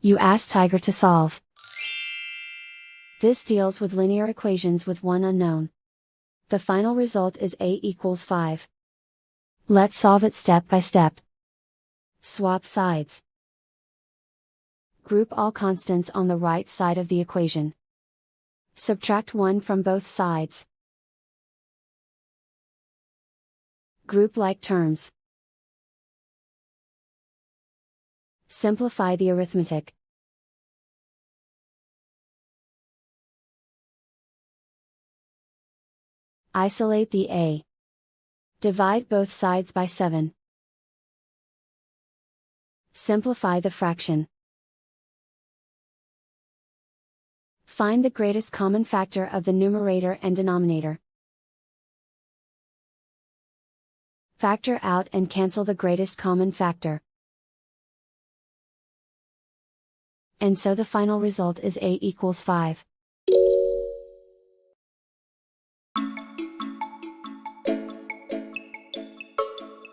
You ask Tiger to solve. This deals with linear equations with one unknown. The final result is a equals 5. Let's solve it step by step. Swap sides. Group all constants on the right side of the equation. Subtract 1 from both sides. Group like terms. Simplify the arithmetic. Isolate the a. Divide both sides by 7. Simplify the fraction. Find the greatest common factor of the numerator and denominator. Factor out and cancel the greatest common factor. And so the final result is a equals 5.